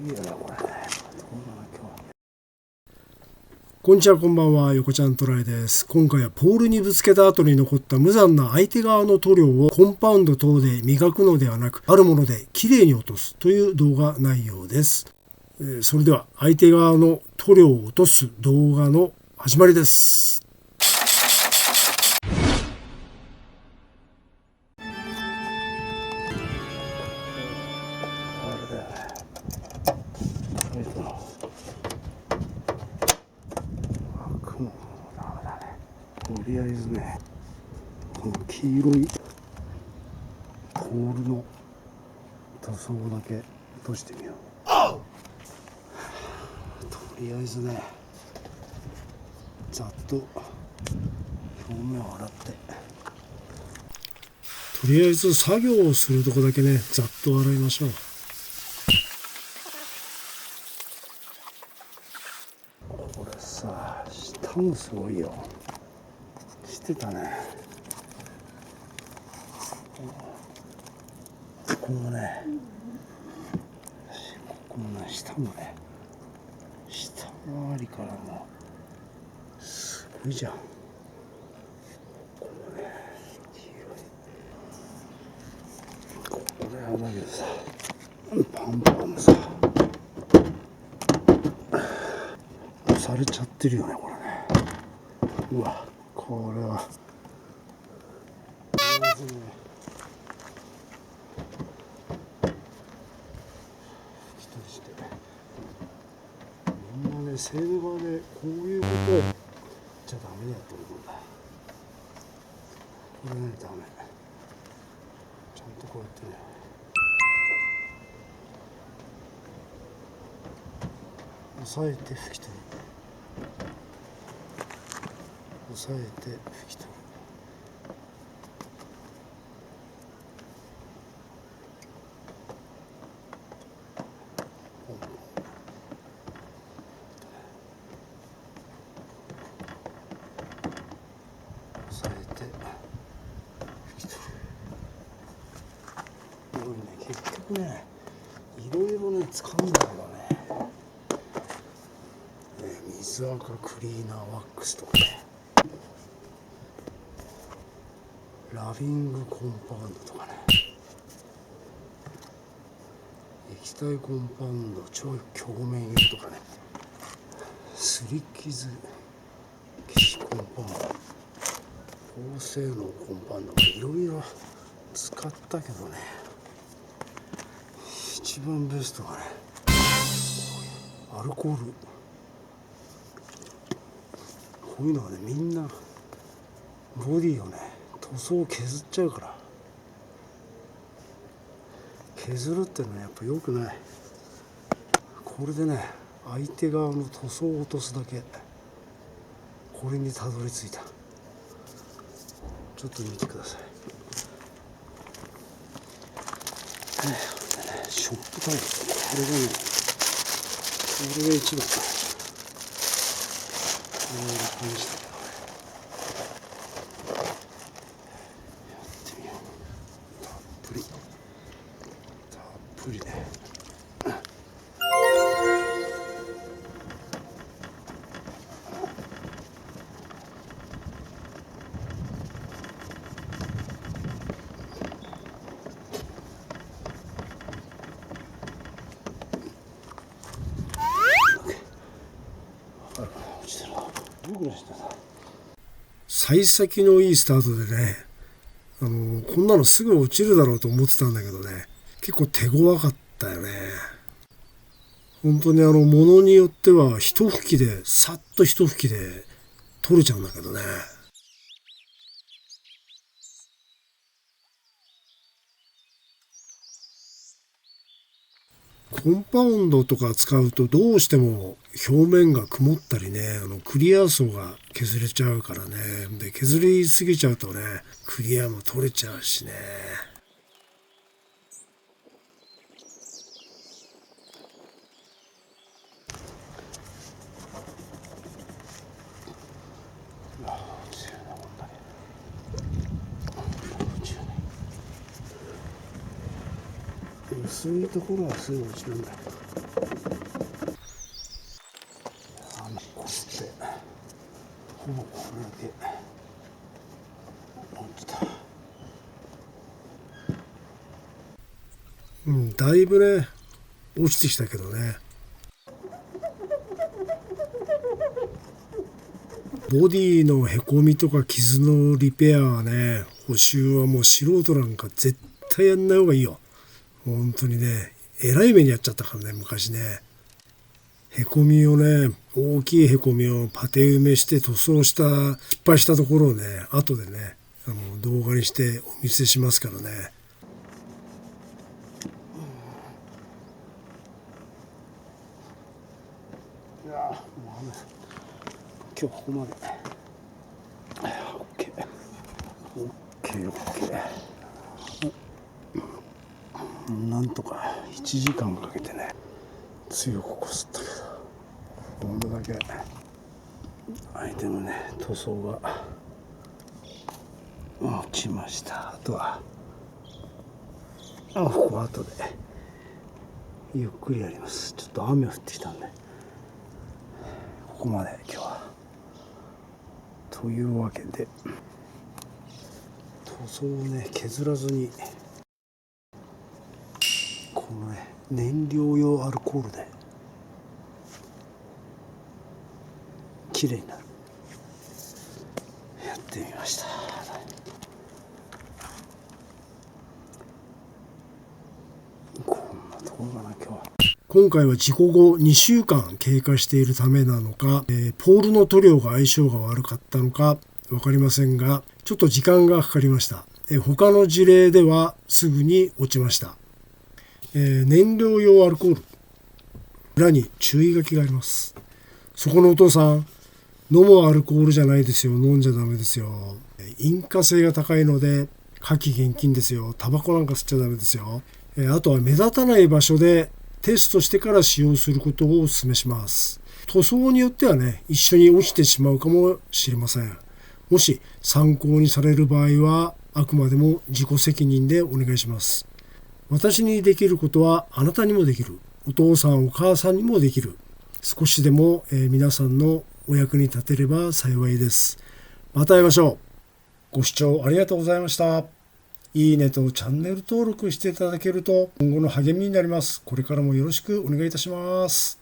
いいよねこれね。こんにちは、こんばんは、横ちゃんトライです。今回はポールにぶつけた後に残った無残な相手側の塗料をコンパウンド等で磨くのではなく、あるものできれいに落とすという動画内容です。それでは相手側の塗料を落とす動画の始まりです。とりあえずね、この黄色いポールの塗装だけ落としてみよう。とりあえずね、ざっと表面を洗って、とりあえず作業をするとこだけね、ざっと洗いましょう。これさ、下もすごいよ。してたね。ここもね、下もね、下回りからもすごいじゃん。ここね、黄色い。これはだけどさ、パンパンさ、押されちゃってるよね、これね。うわ、これは。まずね、みんなね、セール場でこういうことをじゃダメだと思うんだ。これね、ダメ。ちゃんとこうやってね、押さえて拭き取る。押さえて拭き取る。押さえて拭き取る。これね、結局ね、いろいろね、使うんだけどね。水垢クリーナーワックスとかね、ラビングコンパウンドとかね、液体コンパウンド超鏡面油とかね、すり傷消しコンパウンド、高性能コンパウンド、いろいろ使ったけどね、一番ベストがね、アルコール。こういうのはね、みんなボディをね、塗装を削っちゃうから、削るってのはやっぱ良くない。これでね、相手側の塗装を落とすだけ、これにたどり着いた。ちょっと見てください。ショップタイプ、これがね、これが一番。これが感じたけどね。やってみよう。たっぷりね。幸先のいいスタートでね、こんなのすぐ落ちるだろうと思ってたんだけどね、結構手強かったよね。本当に物によっては一吹きで、さっと一吹きで取れちゃうんだけどね。コンパウンドとか使うとどうしても表面が曇ったりね、クリア層が削れちゃうからね。で、削りすぎちゃうとね、クリアも取れちゃうしね。薄いところはすぐ落ちるんだ。こうしてほぼこれで落ちた。だいぶね落ちてきたけどね。ボディのへこみとか傷のリペアはね、補修はもう素人なんか絶対やんない方がいいよ。本当にね、えらい目にやっちゃったからね、昔ね。へこみをね、大きいへこみをパテ埋めして塗装した失敗したところをね、後でね動画にしてお見せしますからね。いやもう今日ここまで。なんとか1時間かけてね強くこすったけど、これだけ相手のね塗装が落ちました。あとはここ後でゆっくりやります。ちょっと雨降ってきたんでここまで今日は。というわけで塗装をね削らずにこのね燃料用アルコールで綺麗になるやってみました。こんなところかな今日は。今回は事故後2週間経過しているためなのか、ポールの塗料が相性が悪かったのか分かりませんが、ちょっと時間がかかりました。他の事例ではすぐに落ちました。燃料用アルコール、裏に注意書きがあります。そこのお父さん、飲むアルコールじゃないですよ。飲んじゃダメですよ。引火性が高いので火気厳禁ですよ。タバコなんか吸っちゃダメですよ。あとは目立たない場所でテストしてから使用することをお勧めします。塗装によってはね、一緒に落ちてしまうかもしれません。もし参考にされる場合は、あくまでも自己責任でお願いします。私にできることはあなたにもできる。お父さんお母さんにもできる。少しでも皆さんのお役に立てれば幸いです。また会いましょう。ご視聴ありがとうございました。いいねとチャンネル登録していただけると今後の励みになります。これからもよろしくお願いいたします。